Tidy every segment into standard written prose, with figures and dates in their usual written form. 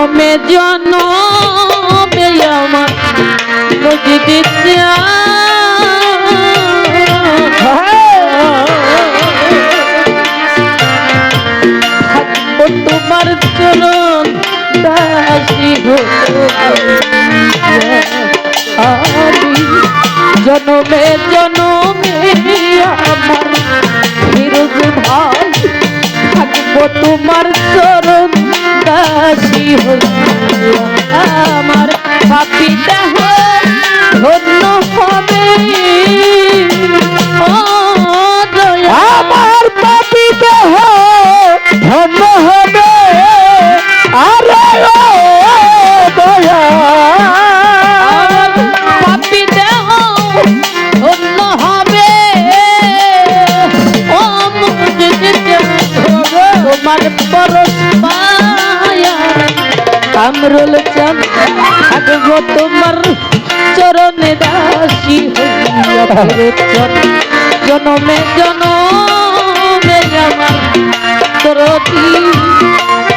জনমে জনমে আমার মসজিদে থাকবো তোমার চরণ দাসী আমি জনমে জনমে আমার ফিরোজ ভাই থাকবো তোমার চরণ দাসী আমার পাপী দেহ ধন্য হবে আমার পাপী দেহ ধন্য হবে আরে ও দয়া পাপী দেহ ধন্য হবে ও তোমার পরশ পায়া কামরুল চাঁদ থাকবো তোমার চরণে দাসী হইয়া জনমে জনমে আমার তোরতি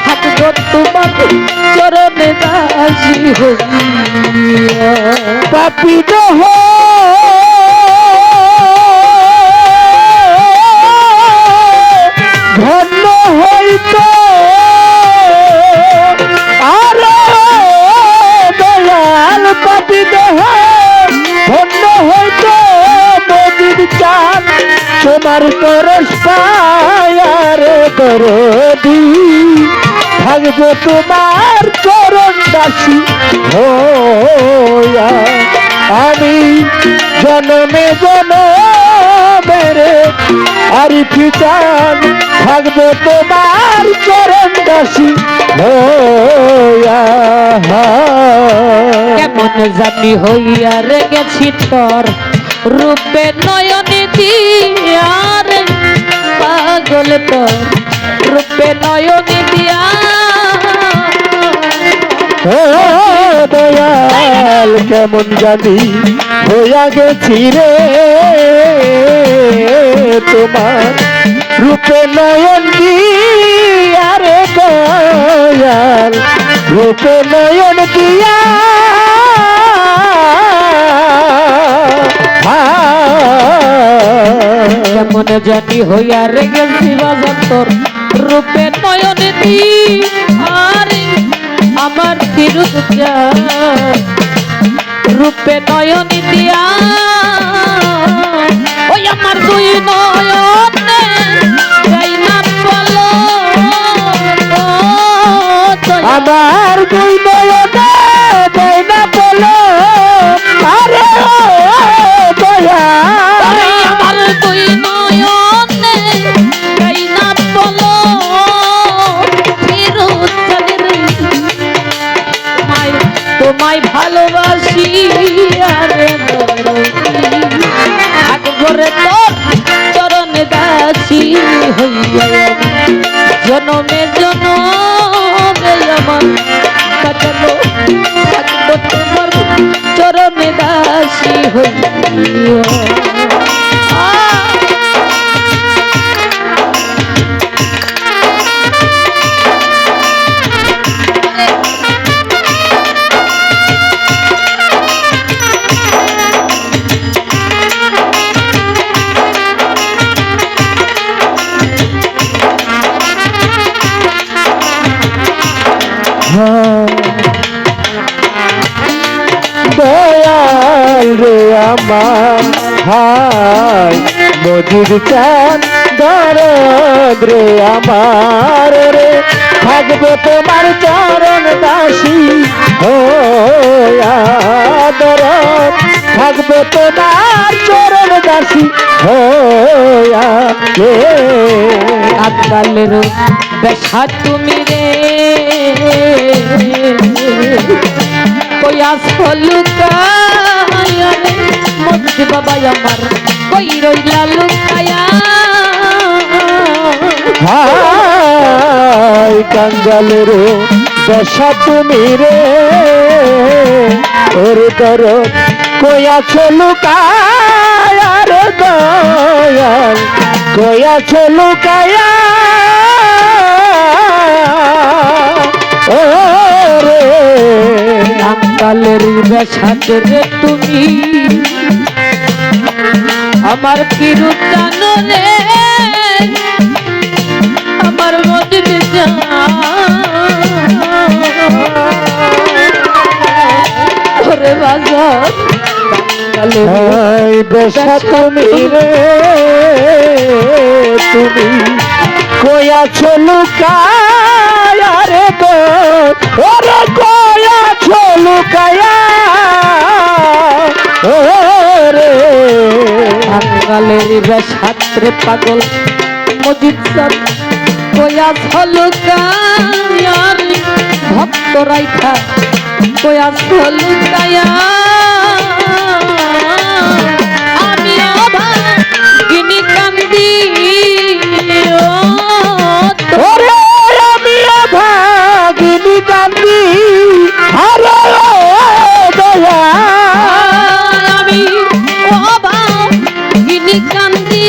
থাকবো তোমার চরণে দাসী হইয়া পাপী দেহ ধন্য হইতো আরে দয়াল পাপী দেহ ধন্য হইতো নদীর চাঁদ সোনার পরশ পায়ার দরদি থাকবো তোমার চরণ দাসী হইয়া আমি জনমে জনমের আরিফি চাঁদ থাকবো তোমার চরণ দাসী হইয়া কেমন জানি হইয়া রে গেছি তোর রূপে নয়নে দিয়ার পাগল তোর রূপে নয়নে দিয়া দয়াল কেমন জানি হইয়া গেছি রে তোমার রূপে নয়ন দিয়া রে দয়াল রূপে নয়ন দিয়া কেমন জানি হইয়া রে গেছি বাজার তোর রূপে নয়নে দিয়ার আমার ফিরুজ রূপে নয়ন দিয়া ওই আমার দুই নয়নে যাই না বলো আমার দুই নয়নে যাই না বলো আরে দয়া আমার দুই নয়নে যাই না বলো ফিরুজ তোমায় ভালোবাসি আরে আকবরে তোর চরণে দাসী হইয়া জনমে জনমে আমার কাটালো থাকবো তোমার চরণে দাসী হইয়া দয়াল রে আমার হাই মজিদ চাঁদ দরদ রে আমার রে থাকবো তোমার চরণ দাসী হইয়া দরদ থাকবো তোমার চরণ দাসী হইয়া আজকালের দেখা তুমি রে কইয়া লুকায়া রে মধ্যে বাবা আমার কই রইলা লুকায়া হাই কাঙ্গালের দশা তুমি রে ওর দরদ কইয়াছো লুকায়া রে দয়াল কইয়াছো লুকায়া ও কালের বেশাদ রে তুমি আমার কি রূপ জানো রে আমার মজিদ জান ওরে বাজার বেশা তুমি রে তুমি কয়াছো লুকায়া রে গো ওরে কয়াছো লুকায়া ওরে বাঙালের বেশাত্রে পাগল মজিদ সাহ কয়াছো লুকায়া ভক্ত রাইখা কয়াছো লুকায়া আমি অভাগিনী কান্দি ওরে আমি অভাগিনী কান্দি আরে দয়া আমি অভাগিনী কান্দি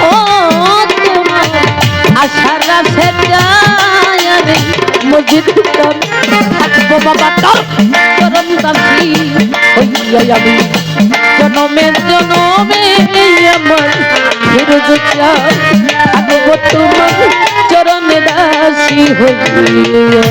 ও তোমার আশার রাশে যায় রে মসজিদ থাকবো বাবা তোর চরণ দাসী হইয়া আমি জনমে জনমে আমার ফিরোজ চাই থাকবো তোমার চরণ দাসী হইয়া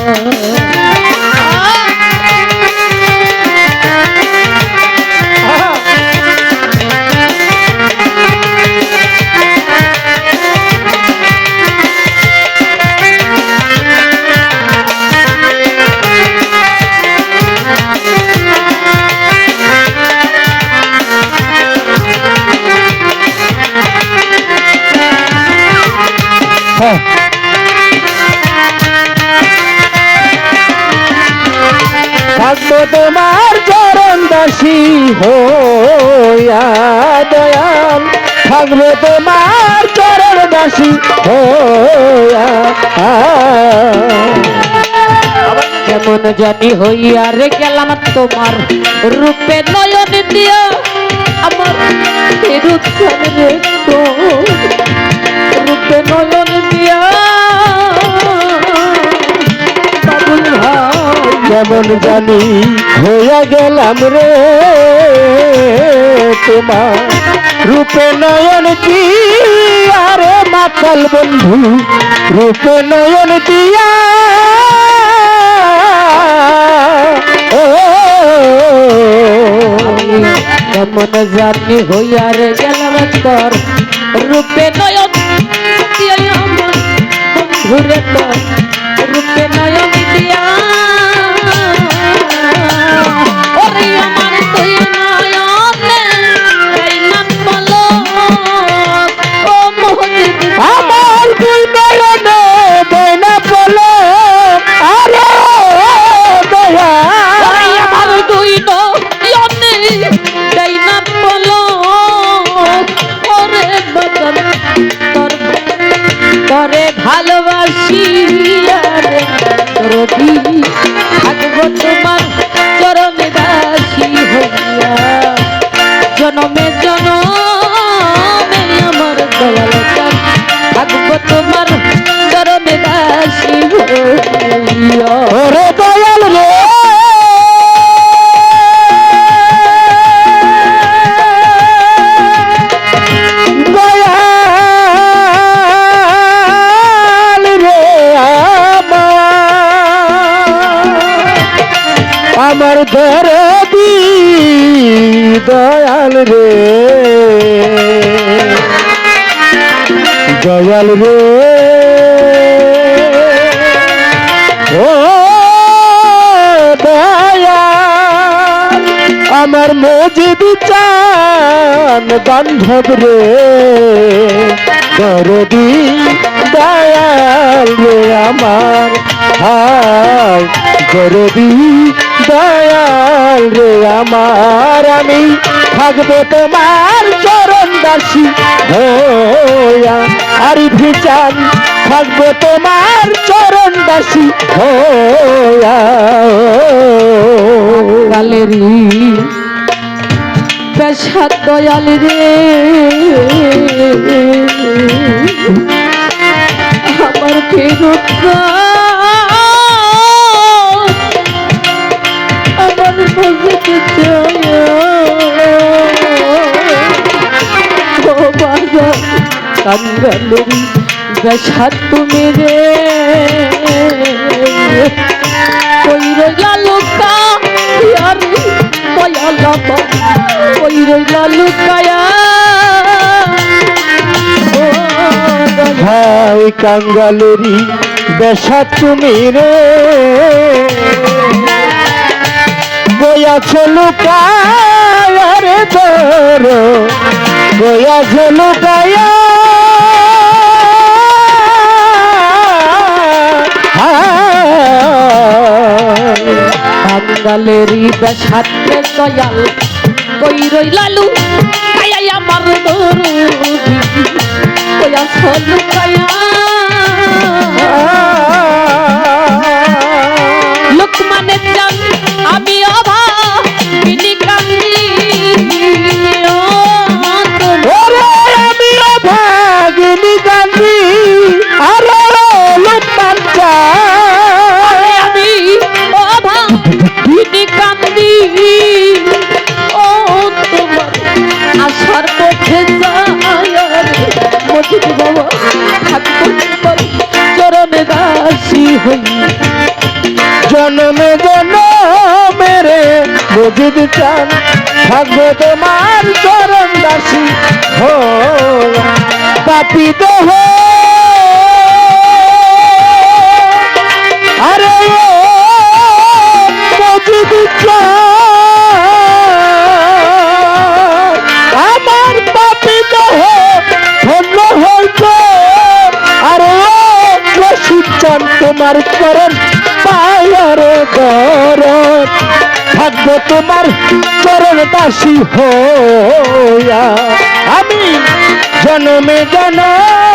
থাকবো তোমার চরণ দাসী হইয়া দয়াল থাকবো তোমার চরণ দাসী হইয়া কেমন জানি হইয়া রে গেলাম তোমার রূপে নয়ন দিয়া আমার রূপসান রে তো রূপে নয়ন দিয়া বাবুল ভাই কেমন জানি হইয়া গেলাম রে তোমার রূপে নয়ন দিয়া রে মাতাল বন্ধু রূপে নয়ন দিয়া কেমন জানি হইয়া রে গেলাম তোর রূপে নয়ন দিয়া আমার বন্ধুরে তোর রূপে নয়ন দিয়া ওরে আমার তুই নয়নে এই নাম বলো ও মজিদ আমার দুই নয়নে দেনা বলো আরে দয়া ওরে আমার দুই নয়নে এই নাম বলো ওরে বদন তোর তোরে ভালোবাসি রে তোরদি থাকবো তোমার চরণে দাসী হইয়া জনমে জনমে আমার দয়াল চাঁদ থাকবো তোমার চরণে দাসী হইয়া ওরে দয়াল রে দয়াল রে আমার দরদি দয়াল রে দয়াল রে ও দয়াল আমার মজিদ চান বান্ধব রে দরদি দয়াল রে আমার হায় দরদি দয়াল রে আমার আমি থাকবো তোমার চরণ দাসী হইয়া আর ভিচান থাকবো তোমার চরণ দাসী হইয়া কালেরি পেশা দয়াল রে আমার ফেরত কাঙ্গালেরি বেশা তুমি রে কই রইলা লুকা আর দয়ালা কই রইলা লুকায়া হাই কাঙ্গালেরি বেশা তুমি রে গয়াছে লুকায়া রে তোর গয়াছে লুকায়া কাঙ্গালেরি বেশাতে দয়াল কই রইলা লুকায়া আমার দরদি কয়া লুকায়া লোকমানের জান আমি অভা বিনি কান্দি ওরে আমি ভাগিনী কান্দি আরে লোকমান আমি অভা বিনি কান্দি ও তোমার আশার পথে যায় মজিদ বাবা ঠাকুর চরণে দাসী হই জন্মে জন্মেরে মজিদ চান থাকবো তোমার চরণ দাসী হো পাপি দেহ আরে ও মজিদ চান আমার পাপি দেহ ধন্য হইতো আরে ও রশিদ চান তোমার চরণ পায়ারে গরম থাকবো তোমার চরণ দাসী হইয়া আমি জন্মে জন্ম